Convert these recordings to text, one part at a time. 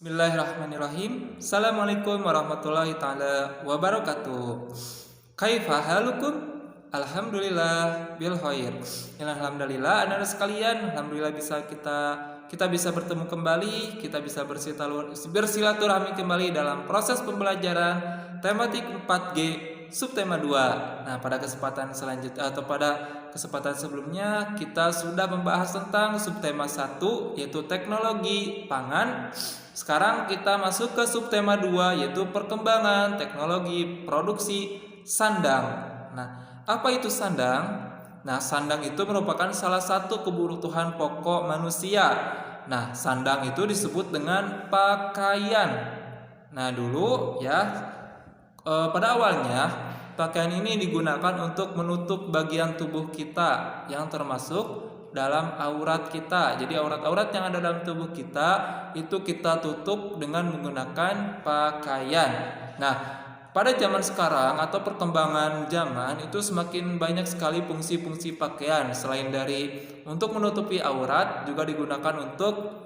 Bismillahirrahmanirrahim. Assalamualaikum warahmatullahi taala wabarakatuh. Kaifa halukum? Alhamdulillah bil khair. Alhamdulillah anak-anak sekalian, alhamdulillah kita bisa bertemu kembali, kita bisa bersilaturahmi kembali dalam proses pembelajaran tematik 4G subtema 2. Nah, pada kesempatan selanjutnya atau pada kesempatan sebelumnya kita sudah membahas tentang subtema 1 yaitu teknologi pangan. Sekarang kita masuk ke subtema 2 yaitu perkembangan teknologi produksi sandang. Nah, apa itu sandang? Nah, sandang itu merupakan salah satu kebutuhan pokok manusia. Nah, sandang itu disebut dengan pakaian. Nah, dulu ya pada awalnya pakaian ini digunakan untuk menutup bagian tubuh kita yang termasuk dalam aurat kita. Jadi aurat-aurat yang ada dalam tubuh kita itu kita tutup dengan menggunakan pakaian. Nah, pada zaman sekarang atau perkembangan zaman itu semakin banyak sekali fungsi-fungsi pakaian. Selain dari untuk menutupi aurat, juga digunakan untuk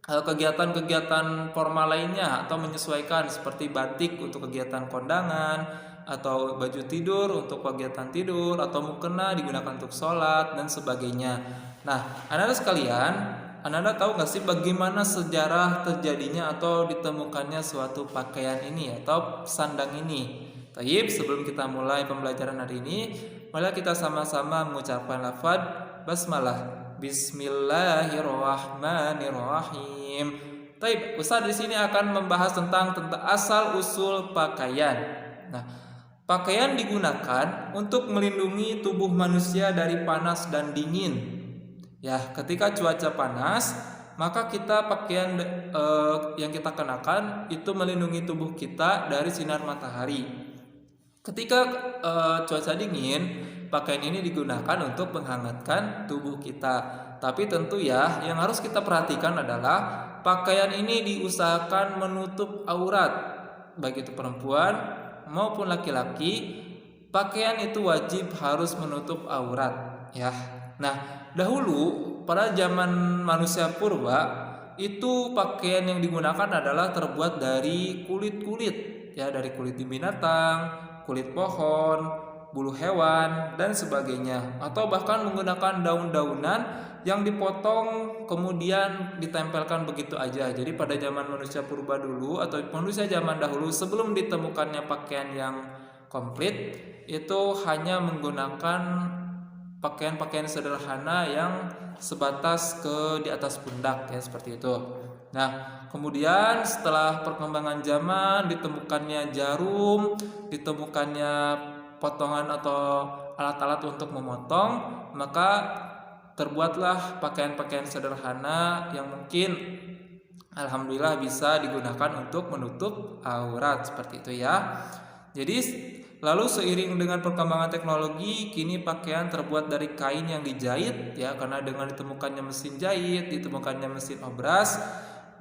kegiatan-kegiatan formal lainnya atau menyesuaikan seperti batik untuk kegiatan kondangan, atau baju tidur untuk kegiatan tidur, atau mukena digunakan untuk sholat dan sebagainya. Nah, anak-anak sekalian, anak-anak tahu nggak sih bagaimana sejarah terjadinya atau ditemukannya suatu pakaian ini atau sandang ini? Taib, sebelum kita mulai pembelajaran hari ini, mari kita sama-sama mengucapkan lafaz basmalah. Bismillahirrahmanirrahim. Taib, Ustaz di sini akan membahas tentang asal usul pakaian. Nah, pakaian digunakan untuk melindungi tubuh manusia dari panas dan dingin. Ya, ketika cuaca panas, maka pakaian yang kita kenakan itu melindungi tubuh kita dari sinar matahari. Ketika cuaca dingin, pakaian ini digunakan untuk menghangatkan tubuh kita. Tapi tentu ya, yang harus kita perhatikan adalah pakaian ini diusahakan menutup aurat, baik itu perempuan maupun laki-laki. Pakaian itu wajib harus menutup aurat, ya. Nah, dahulu pada zaman manusia purba itu pakaian yang digunakan adalah terbuat dari kulit-kulit, ya, dari kulit binatang, kulit pohon, bulu hewan dan sebagainya, atau bahkan menggunakan daun-daunan yang dipotong kemudian ditempelkan begitu aja. Jadi pada zaman manusia purba dulu atau manusia zaman dahulu sebelum ditemukannya pakaian yang komplit itu hanya menggunakan pakaian-pakaian sederhana yang sebatas di atas pundak, ya, seperti itu. Nah, kemudian setelah perkembangan zaman ditemukannya jarum, ditemukannya potongan atau alat-alat untuk memotong, maka terbuatlah pakaian-pakaian sederhana yang mungkin alhamdulillah bisa digunakan untuk menutup aurat, seperti itu ya. Jadi lalu seiring dengan perkembangan teknologi, kini pakaian terbuat dari kain yang dijahit, ya, karena dengan ditemukannya mesin jahit, ditemukannya mesin obras,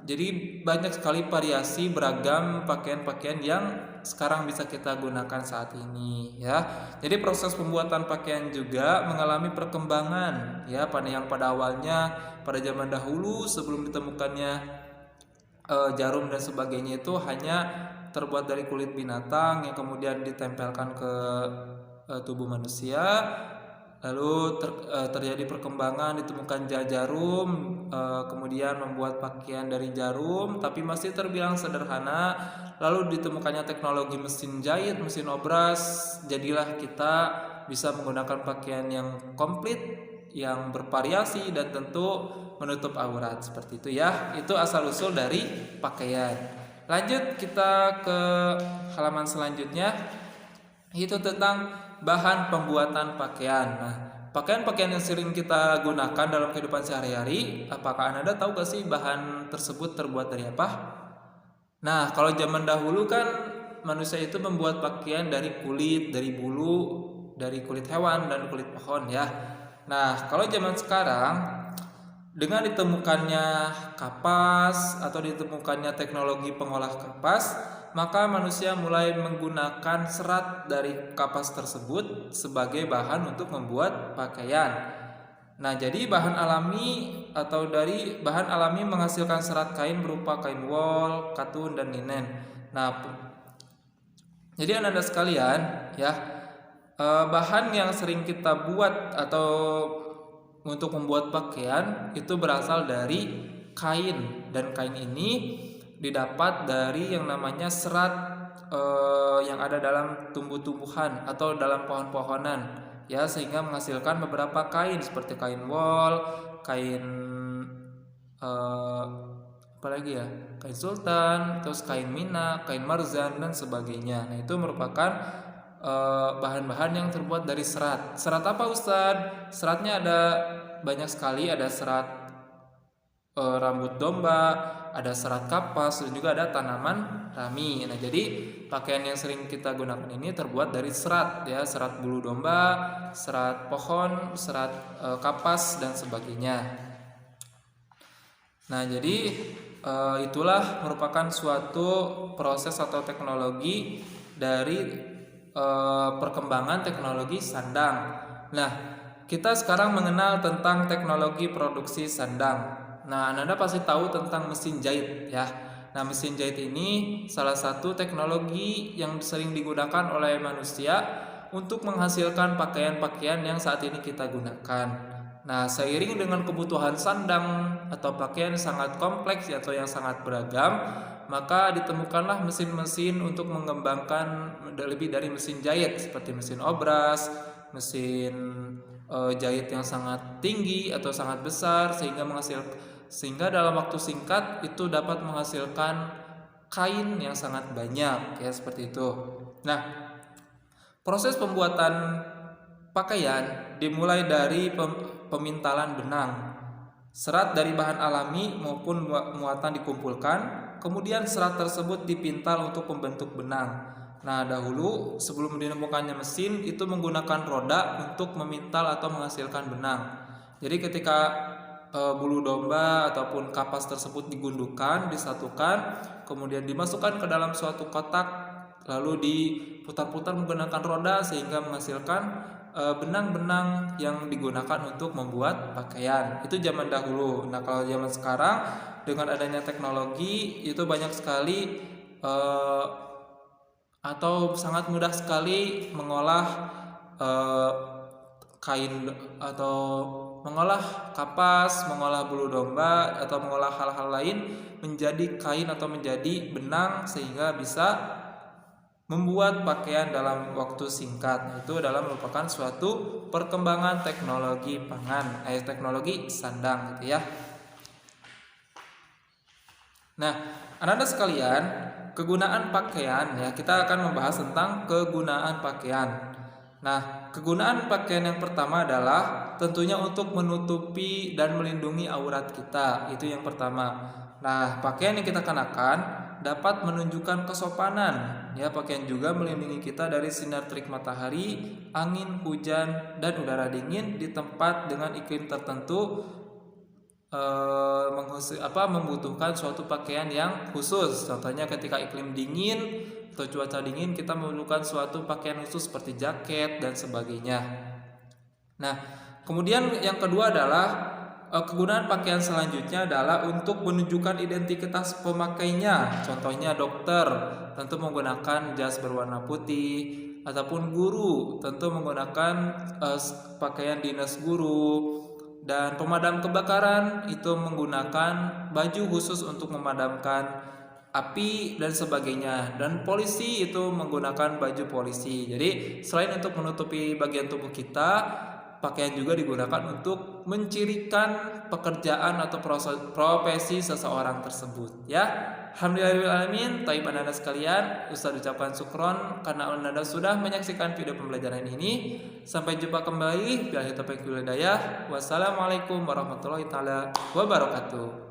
jadi banyak sekali variasi beragam pakaian-pakaian yang sekarang bisa kita gunakan saat ini, ya. Jadi proses pembuatan pakaian juga mengalami perkembangan, ya, pada awalnya pada zaman dahulu sebelum ditemukannya jarum dan sebagainya itu hanya terbuat dari kulit binatang yang kemudian ditempelkan ke tubuh manusia. Lalu terjadi perkembangan, ditemukan jarum, kemudian membuat pakaian dari jarum, tapi masih terbilang sederhana. Lalu ditemukannya teknologi mesin jahit, mesin obras, jadilah kita bisa menggunakan pakaian yang komplit, yang bervariasi dan tentu menutup aurat, seperti itu ya. Itu asal usul dari pakaian. Lanjut kita ke halaman selanjutnya, itu tentang bahan pembuatan pakaian. Nah, pakaian-pakaian yang sering kita gunakan dalam kehidupan sehari-hari, apakah Anda tahu gak sih bahan tersebut terbuat dari apa? Nah, kalau zaman dahulu kan manusia itu membuat pakaian dari kulit, dari bulu, dari kulit hewan dan kulit pohon, ya. Nah, kalau zaman sekarang dengan ditemukannya kapas atau ditemukannya teknologi pengolah kapas, maka manusia mulai menggunakan serat dari kapas tersebut sebagai bahan untuk membuat pakaian. Nah, jadi bahan alami atau dari bahan alami menghasilkan serat kain berupa kain wol, katun, dan linen. Nah, jadi anak-anak sekalian ya, bahan yang sering kita buat atau untuk membuat pakaian itu berasal dari kain, dan kain ini didapat dari yang namanya serat yang ada dalam tumbuh-tumbuhan atau dalam pohon-pohonan ya, sehingga menghasilkan beberapa kain seperti kain wol, kain apalagi ya, kain sultan, terus kain mina, kain marzan, dan sebagainya. Nah, itu merupakan bahan-bahan yang terbuat dari serat. Serat apa, Ustadz? Seratnya ada banyak sekali, ada serat rambut domba, ada serat kapas, dan juga ada tanaman rami. Nah, jadi pakaian yang sering kita gunakan ini terbuat dari serat ya, serat bulu domba, serat pohon, serat kapas, dan sebagainya. Nah, jadi itulah merupakan suatu proses atau teknologi dari perkembangan teknologi sandang. Nah, kita sekarang mengenal tentang teknologi produksi sandang. Nah, Anda pasti tahu tentang mesin jahit ya. Nah, mesin jahit ini salah satu teknologi yang sering digunakan oleh manusia untuk menghasilkan pakaian-pakaian yang saat ini kita gunakan. Nah, seiring dengan kebutuhan sandang atau pakaian yang sangat kompleks atau yang sangat beragam, maka ditemukanlah mesin-mesin untuk mengembangkan lebih dari mesin jahit, seperti mesin obras, mesin jahit yang sangat tinggi atau sangat besar, sehingga dalam waktu singkat itu dapat menghasilkan kain yang sangat banyak ya, seperti itu. Nah, proses pembuatan pakaian dimulai dari pemintalan benang. Serat dari bahan alami maupun muatan dikumpulkan, kemudian serat tersebut dipintal untuk membentuk benang. Nah, dahulu sebelum ditemukannya mesin itu menggunakan roda untuk memintal atau menghasilkan benang. Jadi ketika bulu domba ataupun kapas tersebut digundukkan, disatukan, kemudian dimasukkan ke dalam suatu kotak, lalu diputar-putar menggunakan roda sehingga menghasilkan benang-benang yang digunakan untuk membuat pakaian. Itu zaman dahulu. Nah, kalau zaman sekarang dengan adanya teknologi itu banyak sekali atau sangat mudah sekali mengolah kain atau mengolah kapas, mengolah bulu domba, atau mengolah hal-hal lain menjadi kain atau menjadi benang sehingga bisa membuat pakaian dalam waktu singkat. Itu adalah merupakan suatu perkembangan teknologi pangan, teknologi sandang gitu ya. Nah, anak-anak sekalian, kegunaan pakaian ya, kita akan membahas tentang kegunaan pakaian. Nah, kegunaan pakaian yang pertama adalah tentunya untuk menutupi dan melindungi aurat kita. Itu yang pertama. Nah, pakaian yang kita kenakan dapat menunjukkan kesopanan. Ya, pakaian juga melindungi kita dari sinar terik matahari, angin, hujan, dan udara dingin di tempat dengan iklim tertentu membutuhkan suatu pakaian yang khusus. Contohnya ketika iklim dingin atau cuaca dingin, kita memerlukan suatu pakaian khusus seperti jaket dan sebagainya. Nah, kemudian yang kedua adalah kegunaan pakaian selanjutnya adalah untuk menunjukkan identitas pemakainya. Contohnya dokter tentu menggunakan jas berwarna putih, ataupun guru tentu menggunakan pakaian dinas guru, dan pemadam kebakaran itu menggunakan baju khusus untuk memadamkan api dan sebagainya, dan polisi itu menggunakan baju polisi. Jadi selain untuk menutupi bagian tubuh kita, pakaian juga digunakan untuk mencirikan pekerjaan atau profesi seseorang tersebut ya. Alhamdulillahirrahmanirrahim. Taib anak-anak sekalian, Ustaz ucapkan syukron karena anda sudah menyaksikan video pembelajaran ini. Sampai jumpa kembali. Billahi taufiq wal hidayah. Wassalamualaikum warahmatullahi taala wabarakatuh.